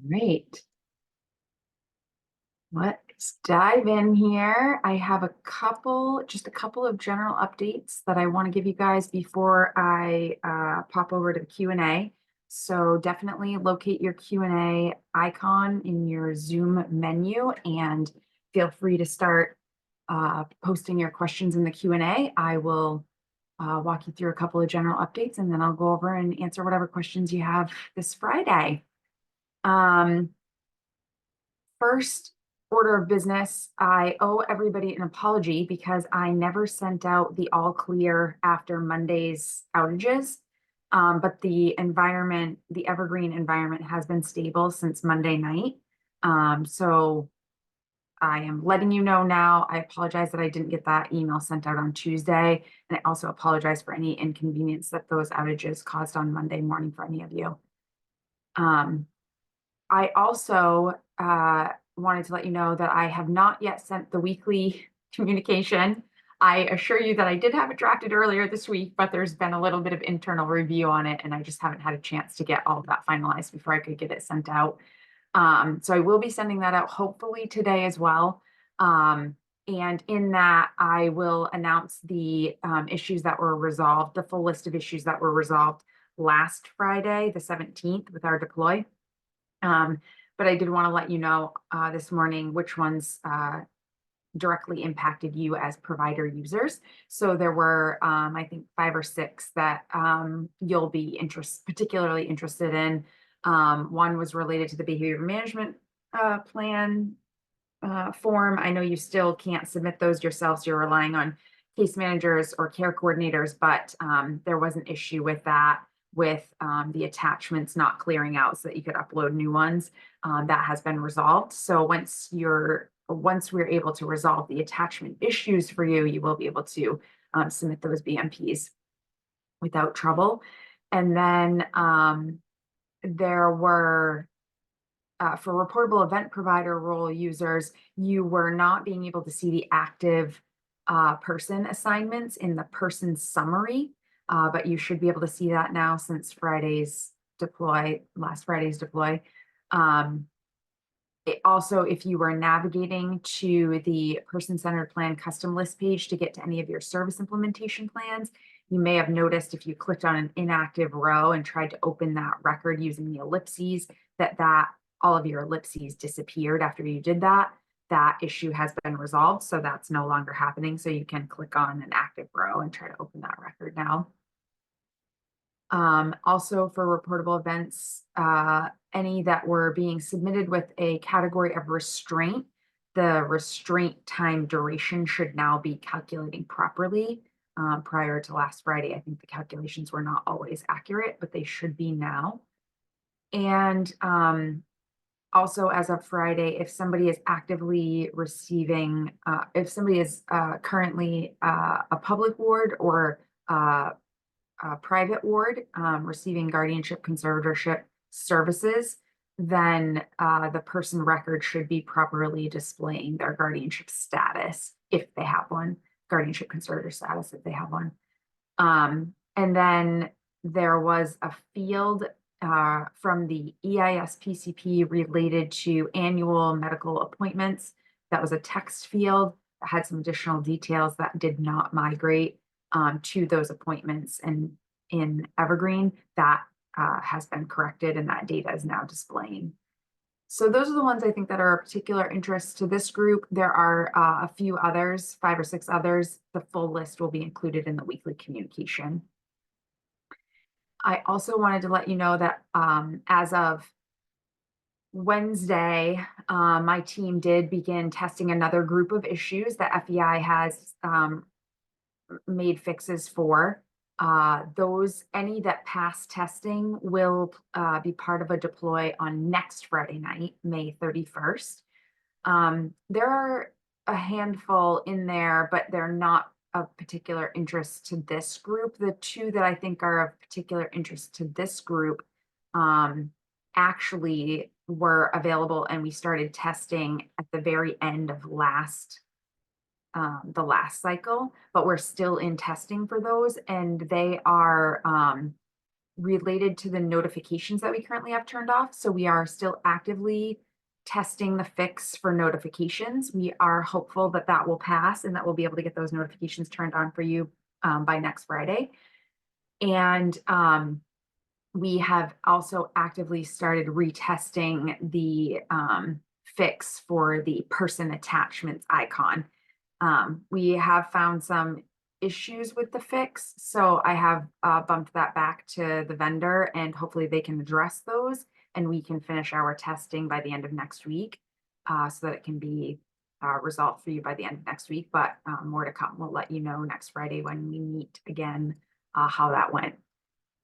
Great. Let's dive in here. I have just a couple of general updates that I want to give you guys before I pop over to the Q&A. So definitely locate your Q&A icon in your Zoom menu and feel free to start posting your questions in the Q&A. I will walk you through a couple of general updates and then I'll go over and answer whatever questions you have this Friday. First order of business, I owe everybody an apology because I never sent out the all clear after Monday's outages. But the Evergreen environment has been stable since Monday night. So I am letting you know now. I apologize that I didn't get that email sent out on Tuesday. And I also apologize for any inconvenience that those outages caused on Monday morning for any of you. I also wanted to let you know that I have not yet sent the weekly communication. I assure you that I did have it drafted earlier this week, but there's been a little bit of internal review on it, and I just haven't had a chance to get all of that finalized before I could get it sent out. So I will be sending that out hopefully today as well. And in that, I will announce the issues that were resolved, the full list of issues that were resolved last Friday, the 17th, with our deploy. But I did want to let you know this morning which ones directly impacted you as provider users. So there were, I think, 5 or 6 that you'll be particularly interested in. One was related to the behavior management plan form. I know you still can't submit those yourselves. You're relying on case managers or care coordinators, but there was an issue with that, with the attachments not clearing out so that you could upload new ones. That has been resolved. So once we're able to resolve the attachment issues for you, you will be able to submit those BMPs without trouble. And then there were for reportable event provider role users, you were not being able to see the active person assignments in the person summary, but you should be able to see that now since last Friday's deploy. Also, if you were navigating to the person-centered plan custom list page to get to any of your service implementation plans, you may have noticed if you clicked on an inactive row and tried to open that record using the ellipses, that all of your ellipses disappeared after you did that. That issue has been resolved, so that's no longer happening. So you can click on an active row and try to open that record now. Also for reportable events, any that were being submitted with a category of restraint, the restraint time duration should now be calculating properly. Prior to last Friday, I think the calculations were not always accurate, but they should be now. And also, as of Friday, if somebody is actively receiving, if somebody is currently a public ward or a private ward receiving guardianship conservatorship services, then the person record should be properly displaying their guardianship status if they have one, guardianship conservator status if they have one. And then there was a field from the EIS PCP related to annual medical appointments. That was a text field that had some additional details that did not migrate to those appointments. And in Evergreen, that has been corrected and that data is now displaying. So those are the ones I think that are of particular interest to this group. There are a few others, 5 or 6 others. The full list will be included in the weekly communication. I also wanted to let you know that as of Wednesday, my team did begin testing another group of issues that FEI has made fixes for. Any that pass testing will be part of a deploy on next Friday night, May 31st. There are a handful in there, but they're not of particular interest to this group. The 2 that I think are of particular interest to this group actually were available and we started testing at the very end of the last cycle, but we're still in testing for those, and they are related to the notifications that we currently have turned off. So we are still actively testing the fix for notifications. We are hopeful that that will pass and that we'll be able to get those notifications turned on for you by next Friday. And we have also actively started retesting the fix for the person attachments icon. We have found some issues with the fix, so I have bumped that back to the vendor, and hopefully they can address those and we can finish our testing by the end of next week, so that it can be resolved for you by the end of next week. But more to come. We'll let you know next Friday when we meet again how that went.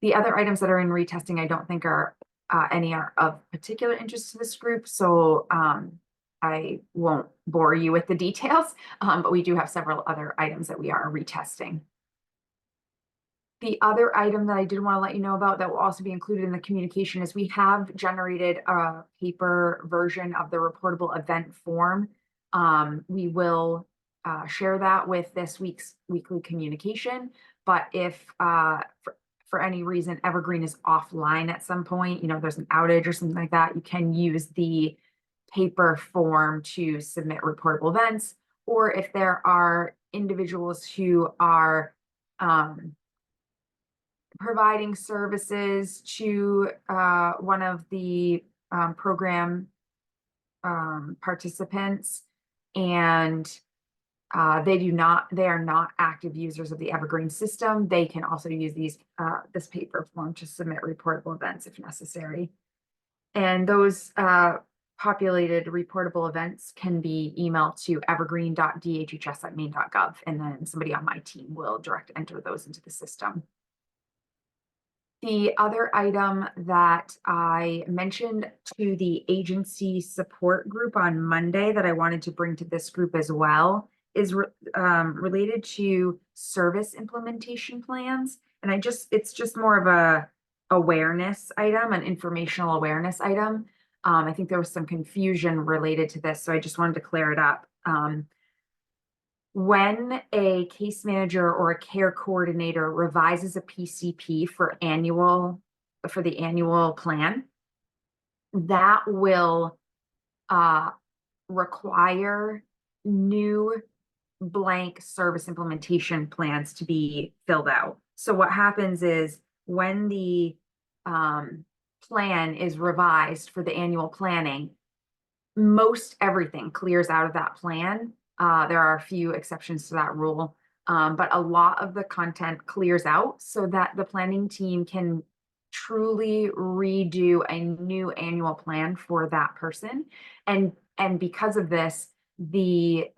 The other items that are in retesting, I don't think are any are of particular interest to this group, so I won't bore you with the details, but we do have several other items that we are retesting. The other item that I did want to let you know about that will also be included in the communication is we have generated a paper version of the reportable event form. We will share that with this week's weekly communication, but if for any reason Evergreen is offline at some point, there's an outage or something like that, you can use the paper form to submit reportable events. Or if there are individuals who are providing services to one of the program participants, and they are not active users of the Evergreen system, they can also use this paper form to submit reportable events if necessary. And those populated reportable events can be emailed to evergreen.dhhs@maine.gov, and then somebody on my team will direct enter those into the system. The other item that I mentioned to the agency support group on Monday that I wanted to bring to this group as well is related to service implementation plans. And it's just more of a awareness item, an informational awareness item. I think there was some confusion related to this, so I just wanted to clear it up. When a case manager or a care coordinator revises a PCP for the annual plan, that will require new blank service implementation plans to be filled out. So what happens is when the plan is revised for the annual planning, most everything clears out of that plan. There are a few exceptions to that rule, but a lot of the content clears out so that the planning team can truly redo a new annual plan for that person. And because of this, the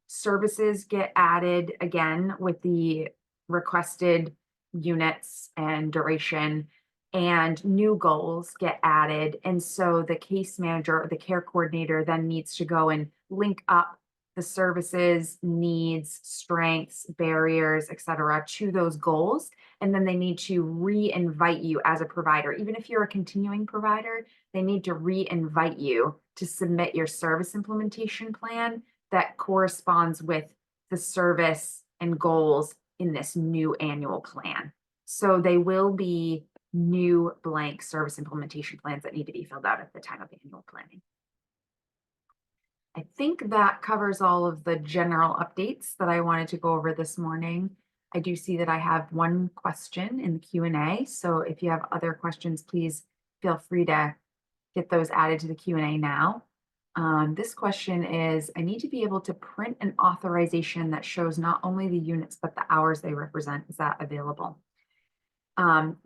services get added again with the requested units and duration, and new goals get added. And so the case manager or the care coordinator then needs to go and link up the services, needs, strengths, barriers, et cetera, to those goals. And then they need to re-invite you as a provider. Even if you're a continuing provider, they need to re-invite you to submit your service implementation plan that corresponds with the service and goals in this new annual plan. So they will be new blank service implementation plans that need to be filled out at the time of annual planning. I think that covers all of the general updates that I wanted to go over this morning. I do see that I have one question in the Q&A, so if you have other questions, please feel free to get those added to the Q&A now. This question is, I need to be able to print an authorization that shows not only the units, but the hours they represent. Is that available?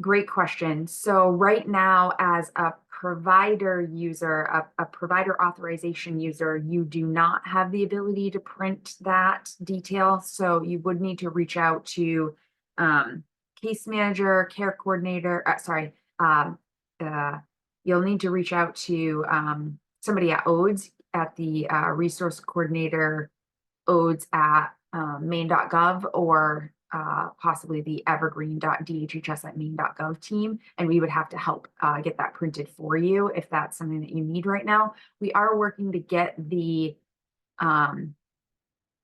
Great question. So right now, as a provider user, a provider authorization user, you do not have the ability to print that detail. So you would need to reach out to case manager, care coordinator, you'll need to reach out to somebody at ODES, at the resource coordinator ODES at maine.gov, or possibly the evergreen.dhhs@maine.gov team, and we would have to help get that printed for you if that's something that you need right now. We are working to get the PA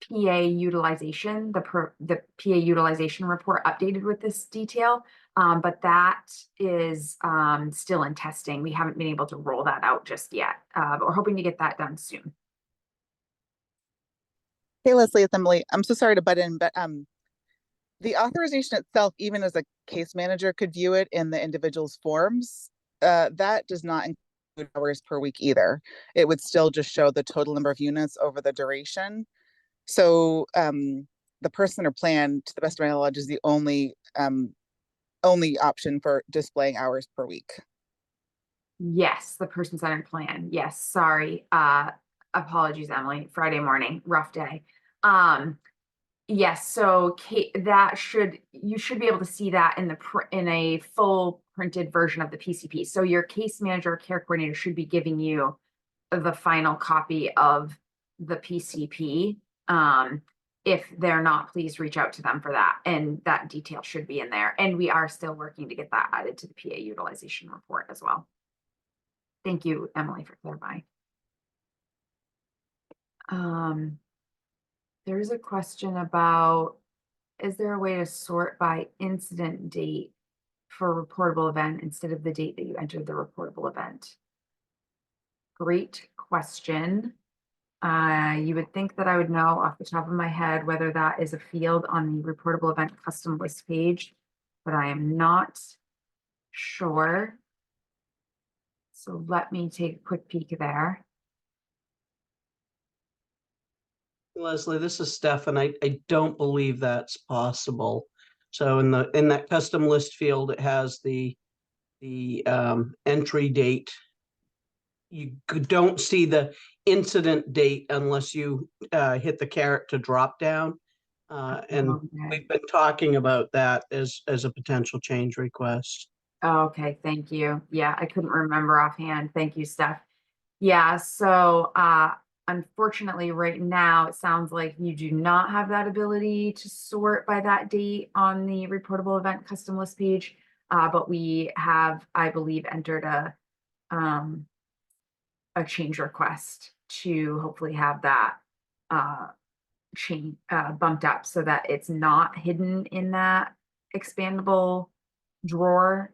utilization, the PA utilization report updated with this detail. But that is still in testing. We haven't been able to roll that out just yet, but we're hoping to get that done soon. Hey, Leslie, it's Emily. I'm so sorry to butt in, but the authorization itself, even as a case manager, could view it in the individual's forms. That does not include hours per week either. It would still just show the total number of units over the duration. So the person or plan, to the best of my knowledge, is the only option for displaying hours per week. Yes, the person-centered plan. Yes, sorry. Apologies, Emily. Friday morning, rough day. Yes, so you should be able to see that in a full printed version of the PCP. So your case manager or care coordinator should be giving you the final copy of the PCP. If they're not, please reach out to them for that. And that detail should be in there. And we are still working to get that added to the PA utilization report as well. Thank you, Emily, for clarifying. There's a question about, is there a way to sort by incident date for a reportable event instead of the date that you entered the reportable event? Great question. You would think that I would know off the top of my head whether that is a field on the reportable event custom list page, but I am not sure. So let me take a quick peek there. Leslie, this is Steph, and I don't believe that's possible. So in that custom list field, it has the entry date. You don't see the incident date unless you hit the caret to drop down. And Okay. we've been talking about that as a potential change request. Okay, thank you. Yeah, I couldn't remember offhand. Thank you, Steph. Yeah, so unfortunately, right now, it sounds like you do not have that ability to sort by that date on the reportable event custom list page. But we have, I believe, entered a change request to hopefully have that change bumped up so that it's not hidden in that expandable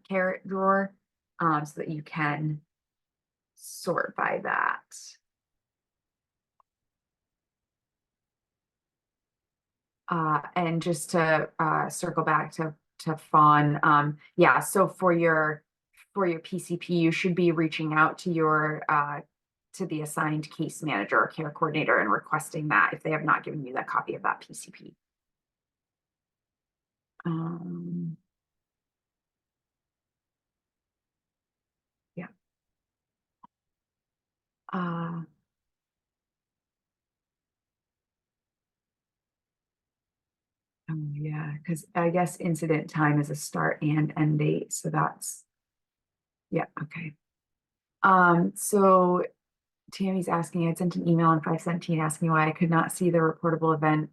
caret drawer, so that you can sort by that. And just to circle back to Fawn, yeah, so for your PCP, you should be reaching out to your to the assigned case manager or care coordinator and requesting that if they have not given you that copy of that PCP. Yeah. Oh yeah, because I guess incident time is a start and end date, so that's, yeah, okay. So Tammy's asking, I sent an email on 5/17 asking why I could not see the reportable event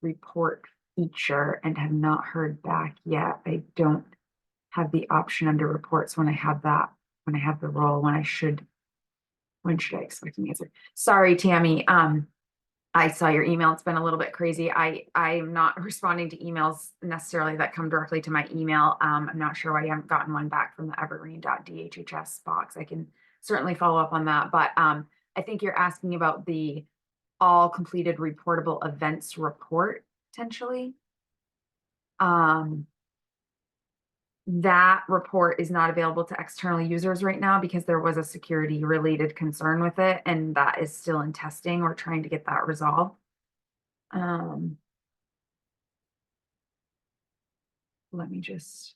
report feature and have not heard back yet. I don't have the option under reports when I have the role, when should I expect an answer? Sorry, Tammy. I saw your email. It's been a little bit crazy. I'm not responding to emails necessarily that come directly to my email. I'm not sure why you haven't gotten one back from the evergreen.dhhs box. I can certainly follow up on that. But I think you're asking about the all completed reportable events report, potentially. That report is not available to external users right now because there was a security related concern with it, and that is still in testing. We're trying to get that resolved. Let me just.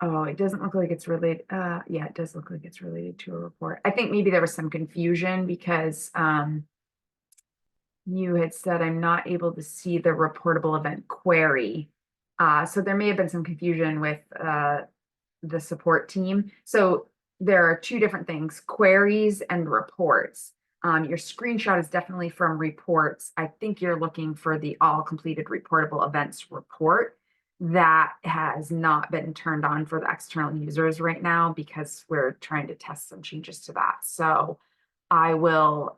Oh, it doesn't look like it's related. Yeah, it does look like it's related to a report. I think maybe there was some confusion because you had said I'm not able to see the reportable event query. So there may have been some confusion with the support team. So there are two different things, queries and reports. Your screenshot is definitely from reports. I think you're looking for the all completed reportable events report. that has not been turned on for the external users right now because we're trying to test some changes to that. So I will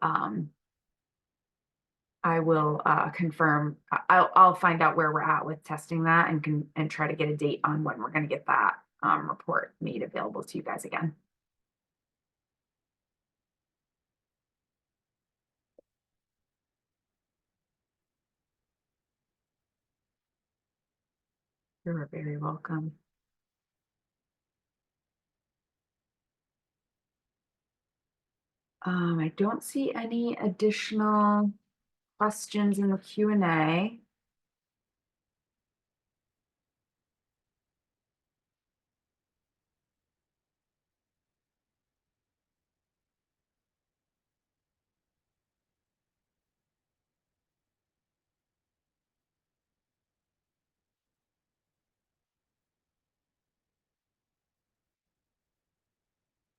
confirm. I'll find out where we're at with testing that and try to get a date on when we're going to get that report made available to you guys again. You're very welcome. I don't see any additional questions in the Q&A.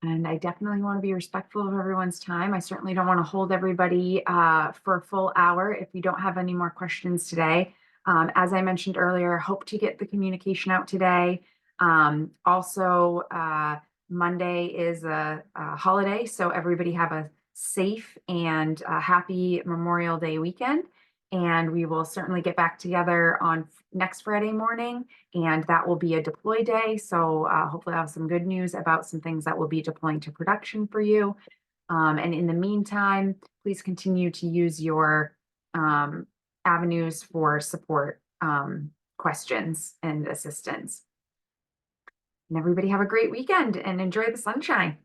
And I definitely want to be respectful of everyone's time. I certainly don't want to hold everybody for a full hour if you don't have any more questions today. As I mentioned earlier, hope to get the communication out today. Also, Monday is a holiday, so everybody have a safe and happy Memorial Day weekend. And we will certainly get back together on next Friday morning, and that will be a deploy day. So hopefully I'll have some good news about some things that will be deploying to production for you. And in the meantime, please continue to use your avenues for support, questions, and assistance. And everybody have a great weekend and enjoy the sunshine.